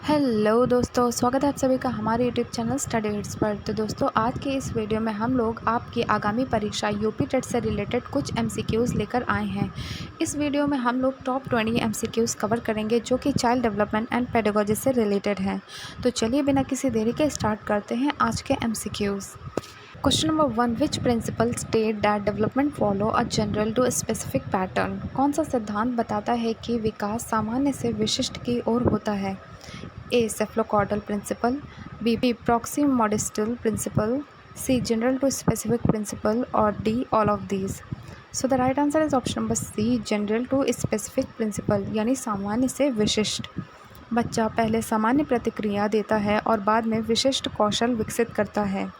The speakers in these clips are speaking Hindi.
हेलो दोस्तों, स्वागत है आप सभी का हमारे यूट्यूब चैनल स्टडी हिट्स पर। तो दोस्तों, आज के इस वीडियो में हम लोग आपकी आगामी परीक्षा यूपी टेट से रिलेटेड कुछ एमसीक्यूज़ लेकर आए हैं। इस वीडियो में हम लोग टॉप 20 एमसीक्यूज़ कवर करेंगे जो कि चाइल्ड डेवलपमेंट एंड पेडागोजी से रिलेटेड हैं। तो चलिए बिना किसी देरी के स्टार्ट करते हैं आज के MCQs. Question number 1, which principle state that development follow a general to specific pattern. कौन सा सिद्धांत बताता है कि विकास सामान्य से विशिष्ट की ओर होता है? A cephalocaudal principle, B proximodistal principle, C general to specific principle और D all of these. So the right answer is option number C, general to specific principle, यानी सामान्य से विशिष्ट। बच्चा पहले सामान्य प्रतिक्रिया देता है और बाद में विशिष्ट कौशल विकसित करता है।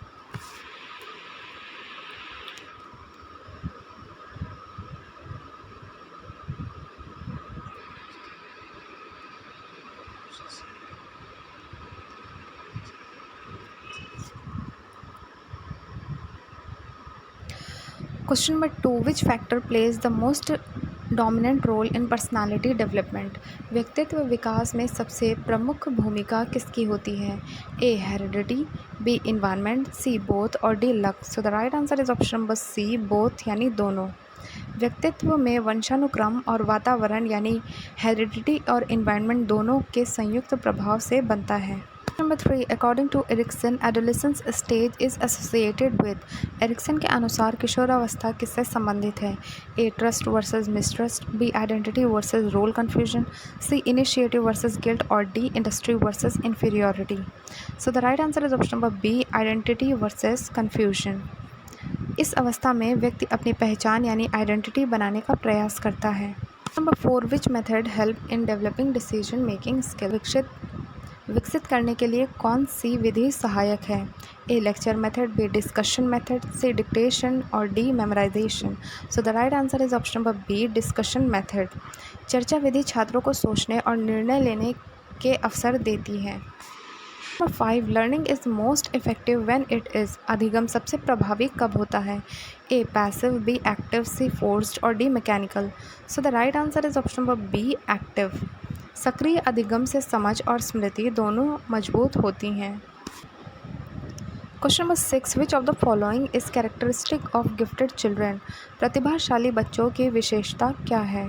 Question number 2, which factor plays the most dominant role in personality development. व्यक्तित्व विकास में सबसे प्रमुख भूमिका किसकी होती है? A heredity, B environment, C both और D luck. So the right answer is option number C, both, यानी दोनों। व्यक्तित्व में वंशानुक्रम और वातावरण यानी हेरिडिटी और इन्वायरमेंट दोनों के संयुक्त प्रभाव से बनता है। Number 3, according to Erikson adolescence stage is associated with. Erikson के अनुसार किशोरावस्था किससे संबंधित है? A trust versus mistrust, B identity versus role confusion, C initiative versus guilt और D industry versus inferiority. So the right answer is option number B, identity versus confusion. इस अवस्था में व्यक्ति अपनी पहचान यानी आइडेंटिटी बनाने का प्रयास करता है। Number 4, which method help in developing decision making skill. विकसित करने के लिए कौन सी विधि सहायक है? A lecture method, B discussion method, C dictation और D memorisation. So the right answer is option number B, discussion method. चर्चा विधि छात्रों को सोचने और निर्णय लेने के अवसर देती है। Number 5, learning is most effective when it is. अधिगम सबसे प्रभावी कब होता है? A passive, B active, C forced और D mechanical. So the right answer is option number B, active. सक्रिय अधिगम से समझ और स्मृति दोनों मजबूत होती हैं। Question number 6, which of the following is characteristic of gifted children. प्रतिभाशाली बच्चों की विशेषता क्या है?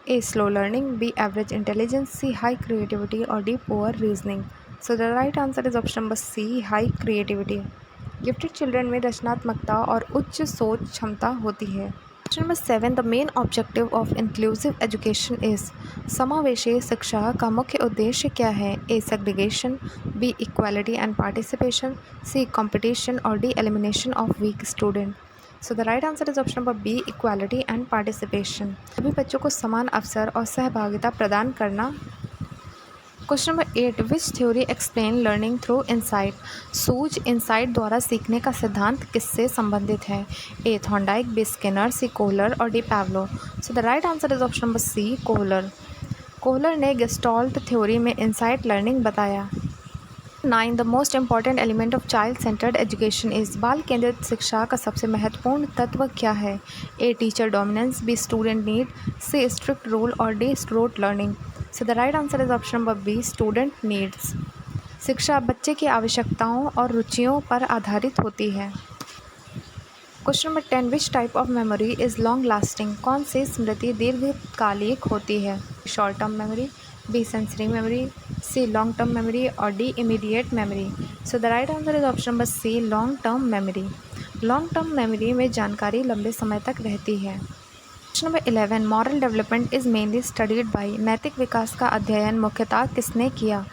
A slow learning, B average intelligence, C high creativity और D poor reasoning. So the right answer is option number C, high creativity. Gifted children में रचनात्मकता और उच्च सोच क्षमता होती है। Question number 7, the main objective of inclusive education is. समावेशी शिक्षा का मुख्य उद्देश्य क्या है? A segregation, B equality and participation, C competition और D elimination of weak student. So the right answer is option number B, equality and participation. सभी बच्चों को समान अवसर और सहभागिता प्रदान करना। Question number 8, which theory explain learning through insight. सूझ इंसाइट द्वारा सीखने का सिद्धांत किससे संबंधित है? A Thorndike, B Skinner, C Kohler और D Pavlov. So the right answer is option number C, Kohler. Kohler ने गेस्टॉल्ट थ्योरी में इंसाइट लर्निंग बताया। 9, the most important element of child centred education is. बाल केंद्रित शिक्षा का सबसे महत्वपूर्ण तत्व क्या है? A teacher dominance, B student need, C strict rule और D rote learning. So the right answer is option number B, student needs. शिक्षा बच्चे की आवश्यकताओं और रुचियों पर आधारित होती है। Question number 10, which type of memory is long lasting. कौन सी स्मृति दीर्घकालिक होती है? Short term memory, B sensory memory, C long term memory और D immediate memory. So the right answer is option number C, long term memory. Long term memory में जानकारी लंबे समय तक रहती है। Question number 11, moral development is mainly studied by. नैतिक विकास का अध्ययन मुख्यतः किसने किया?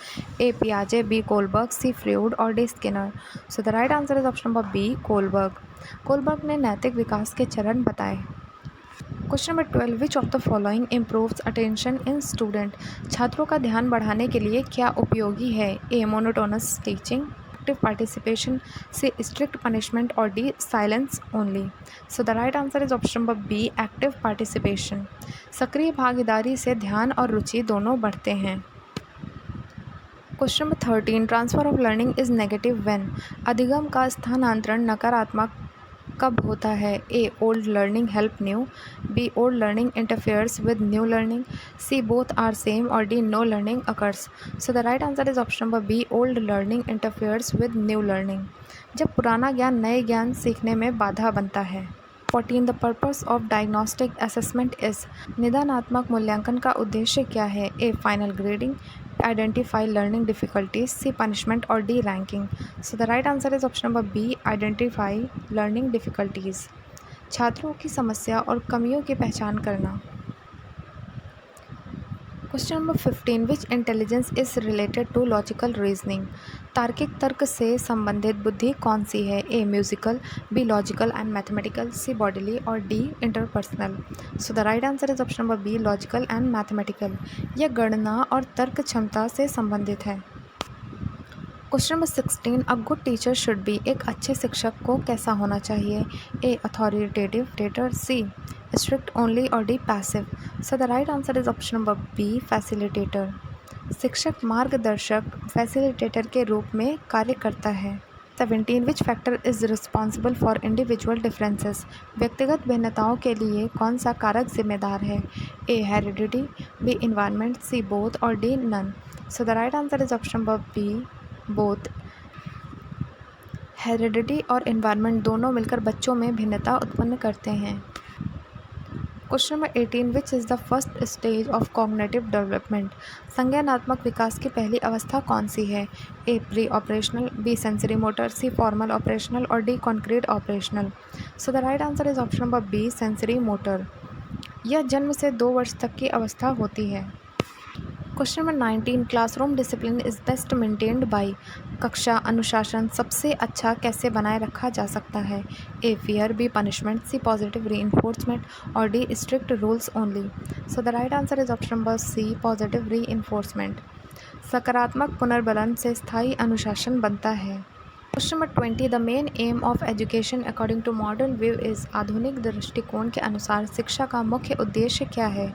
ए पियाजे, बी कोलबर्ग, सी फ्रूड और D Skinner. So the right answer is option number B, Kohlberg. Kohlberg ने नैतिक विकास के चरण बताए। Question number 12, which of the following improves attention in student. छात्रों का ध्यान बढ़ाने के लिए क्या उपयोगी है? A monotonous teaching, active participation, C strict punishment और D silence only. So the right answer is option number B, active participation. सक्रिय भागीदारी से ध्यान और रुचि दोनों बढ़ते हैं। Question number 13, transfer of learning is negative when. अधिगम का स्थानांतरण नकारात्मक कब होता है? A. Old learning help new, B. Old learning interferes with new learning, C. Both are same और D. No learning occurs. So the right answer is option number B. Old learning interferes with new learning. जब पुराना ज्ञान नए ज्ञान सीखने में बाधा बनता है। 14. The purpose of diagnostic assessment is. निदानात्मक मूल्यांकन का उद्देश्य क्या है? A. Final grading, identify learning difficulties, C. Punishment और D. Ranking. So the right answer is option number B. Identify learning difficulties. छात्रों की समस्या और कमियों की पहचान करना। Question number 15. Which intelligence is related to logical reasoning. तार्किक तर्क से संबंधित बुद्धि कौन सी है? A. Musical, B. Logical and mathematical, C. Bodily और D. Interpersonal. So the right answer is option number B. Logical and mathematical. यह गणना और तर्क क्षमता से संबंधित है। Question number 16. A good teacher should be. एक अच्छे शिक्षक को कैसा होना चाहिए? A. Authoritative teacher, C. Strict only और D. Passive. So the right answer is option number B. Facilitator. शिक्षक मार्गदर्शक फैसिलिटेटर के रूप में कार्य करता है। 17. Which factor is responsible for individual differences. व्यक्तिगत भिन्नताओं के लिए कौन सा कारक जिम्मेदार है? A. Heredity, B. Environment, C. Both और D. None. So the right answer is option number B. Both. Heredity और इन्वायरमेंट दोनों मिलकर बच्चों में भिन्नता उत्पन्न करते हैं। Question number 18. Which is the first stage of cognitive development. संज्ञानात्मक विकास की पहली अवस्था कौन सी है? A. Pre operational, B. Sensory motor, C. Formal operational और D. Concrete operational. So the right answer is option number B. Sensory motor. यह जन्म से 2 वर्ष तक की अवस्था होती है। Question number 19. Classroom discipline is best maintained by. कक्षा अनुशासन सबसे अच्छा कैसे बनाए रखा जा सकता है? A. Fear, B. Punishment, C. Positive reinforcement और D. Strict rules only. So the right answer is option number C. Positive reinforcement. सकारात्मक पुनर्बलन से स्थायी अनुशासन बनता है। Question number 20. The main aim of education according to modern view is. आधुनिक दृष्टिकोण के अनुसार शिक्षा का मुख्य उद्देश्य क्या है?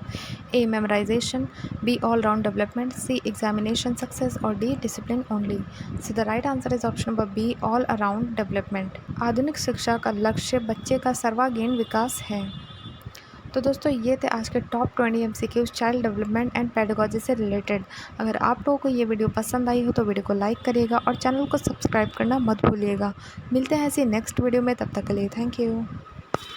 A. Memorization, B. All round development, C. Examination success और D. Discipline only. So the right answer is option number B. All around development. आधुनिक शिक्षा का लक्ष्य बच्चे का सर्वांगीण विकास है। तो दोस्तों ये थे आज के top 20 MCQs child development and pedagogy से रिलेटेड। अगर आप लोगों को ये वीडियो पसंद आई हो तो वीडियो को लाइक करिएगा और चैनल को सब्सक्राइब करना मत भूलिएगा। मिलते हैं ऐसी नेक्स्ट वीडियो में, तब तक के लिए थैंक यू।